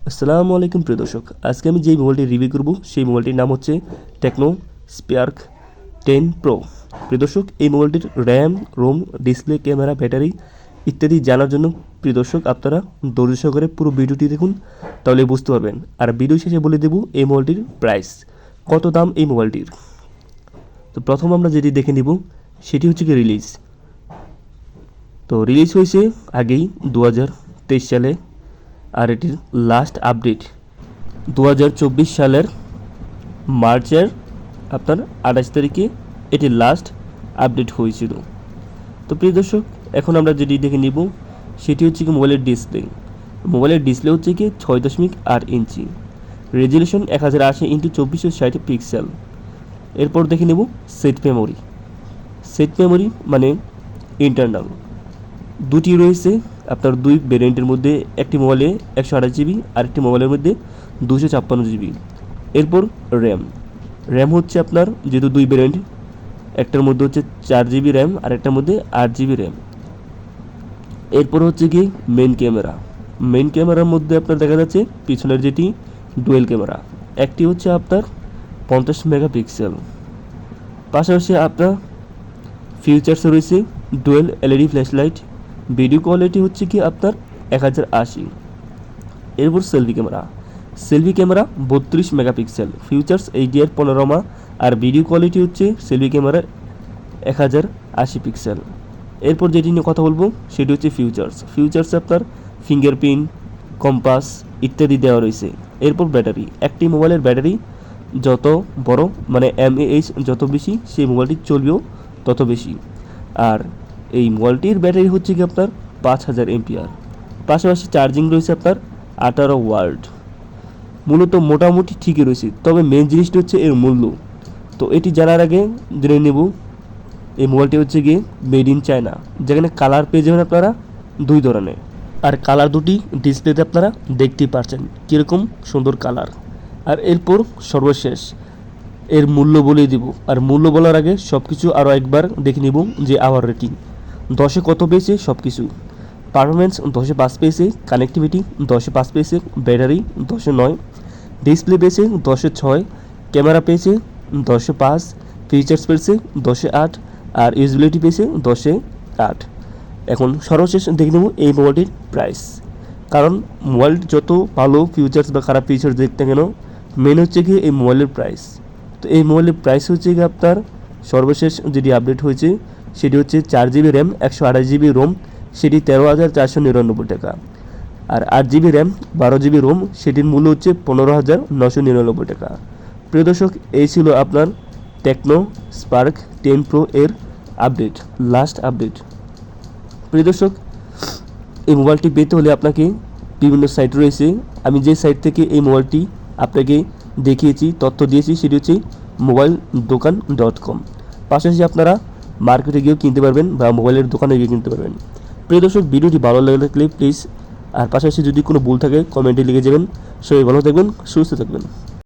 আসসালামু আলাইকুম প্রিয় দর্শক, আজকে আমি যেই মোবাইলটি রিভিউ করব সেই মোবাইলটির নাম হচ্ছে টেকনো স্পার্ক 10 প্রো। প্রিয় দর্শক, এই মোবাইলটির RAM, ROM, display, camera, battery ইত্যাদি জানার জন্য প্রিয় দর্শক আপনারা ধৈর্য সহকারে পুরো ভিডিওটি দেখুন, তাহলে বুঝতে পারবেন। আর ভিডিও শেষে বলে দেব এই মোবাইলটির প্রাইস, কত দাম এই মোবাইলটির। তো প্রথম আমরা যেটি দেখে নিব সেটি হচ্ছে কি রিলিজ। তো রিলিজ হয়েছে আগেই 2023 সালে, আর এটির লাস্ট আপডেট 2024 সালের মার্চের আপনার 28 তারিখে এটি লাস্ট আপডেট হয়েছিল। তো প্রিয় দর্শক, এখন আমরা যেটি দেখে নিব সেটি হচ্ছে কি মোবাইলের ডিসপ্লে। মোবাইলের ডিসপ্লে হচ্ছে কি 6.8 ইঞ্চি, রেজুলেশন 1080x2460 পিক্সেল। এরপর দেখে নেব সেট মেমোরি। সেট মেমোরি মানে ইন্টারনাল দুটি রয়েছে আপনার দুই ভেরিয়েন্টের মধ্যে, একটি মোবাইলে 128 জিবি আর একটি মোবাইলের মধ্যে 256 জিবি। এরপর র্যাম। র্যাম হচ্ছে আপনার যেহেতু দুই ভেরিয়েন্ট, একটার মধ্যে হচ্ছে 4 জিবি র্যাম আর একটার মধ্যে 8 জিবি র্যাম। এরপর হচ্ছে কি মেন ক্যামেরা। মেন ক্যামেরার মধ্যে আপনার দেখা যাচ্ছে পিছনের যেটি ডুয়েল ক্যামেরা, একটি হচ্ছে আপনার 50 মেগাপিক্সেল। পাশাপাশি আপনার ফিউচার্সে রয়েছে dual LED flash light. Video quality হচ্ছে কি আপনার 1080। এরপর selfie camera. Selfie camera 32 megapixel, features HDR panorama, আর ভিডিও কোয়ালিটি হচ্ছে সেলফি ক্যামেরা 1080 পিক্সেল। এরপর যেটি নিয়ে কথা বলবো সেটি হচ্ছে ফিউচার্স আপনার ফিঙ্গারপ্রিন্ট, কম্পাস ইত্যাদি দেওয়া রয়েছে। এরপর ব্যাটারি। একটি মোবাইলের ব্যাটারি যত বড় মানে এমএএইচ যত বেশি, সেই মোবাইলটি চলবেও তত বেশি। আর এই মোবাইলটির ব্যাটারি হচ্ছে কি আপনার 5000 এমপিআর। পাশাপাশি চার্জিং রয়েছে আপনার 18 ওয়াট। মূলত মোটামুটি ঠিকই রয়েছে, তবে মেন জিনিসটা হচ্ছে এর মূল্য। তো এটি জানার আগে জেনে নেব এই মোবাইলটি হচ্ছে গিয়ে মেড ইন চায়না, যেখানে কালার পেয়ে যাবেন আপনারা দুই ধরনের, আর কালার দুটি ডিসপ্লেতে আপনারা দেখতেই পাচ্ছেন কীরকম সুন্দর কালার। আর এরপর সর্বশেষ এর মূল্য বলেই দিব, আর মূল্য বলার আগে সব কিছু আরও একবার দেখে নিব যে আওয়ার রেটিং 10-এ কত পেয়েছে সব কিছু। পারফরমেন্স 10-এ 5 পেয়েছে, কানেক্টিভিটি 10-এ 5 পেয়েছে, ব্যাটারি 10-এ 9, ডিসপ্লে পেয়েছে 10-এ 6, ক্যামেরা পেয়েছে 10-এ 5, ফিচার্স পেয়েছে 10-এ 8, আর ইউজবিলিটি পেয়েছে 10-এ 8। এখন সর্বশেষ দেখে নেব এই মোবাইলটির প্রাইস, কারণ মোবাইল যত ভালো ফিচার্স বা খারাপ ফিচার্স দেখতে কেন, মেন হচ্ছে কি এই মোবাইলের প্রাইস। তো এই মোবাইলের প্রাইস হচ্ছে কি আপনার সর্বশেষ যেটি আপডেট হয়েছে সেটি হচ্ছে 4 জিবি র্যাম, 128 জিবি রোম, সেটি 13,499 টাকা। আর 8 জিবি র্যাম, 12 জিবি রোম, সেটির মূল্য হচ্ছে 15,999 টাকা। প্রিয় দর্শক, এই ছিল আপনার টেকনো স্পার্ক 10 প্রো এর আপডেট, লাস্ট আপডেট। প্রিয় দর্শক, এই মোবাইলটি পেতে হলে আপনাকে বিভিন্ন সাইট রয়েছে। আমি যে সাইট থেকে এই মোবাইলটি আপনাকে দেখিয়েছি, তথ্য দিয়েছি, সেটি হচ্ছে mobiledokan.com। পাশাপাশি আপনারা মার্কেটে গিয়েও কিনতে পারবেন বা মোবাইলের দোকানে গিয়ে কিনতে পারবেন। প্রিয় দর্শক, ভিডিওটি ভালো লাগলে প্লিজ, আর পাশাপাশি যদি কোনো ভুল থাকে কমেন্টে লিখে যাবেন। সবাই ভালো থাকবেন, সুস্থ থাকবেন।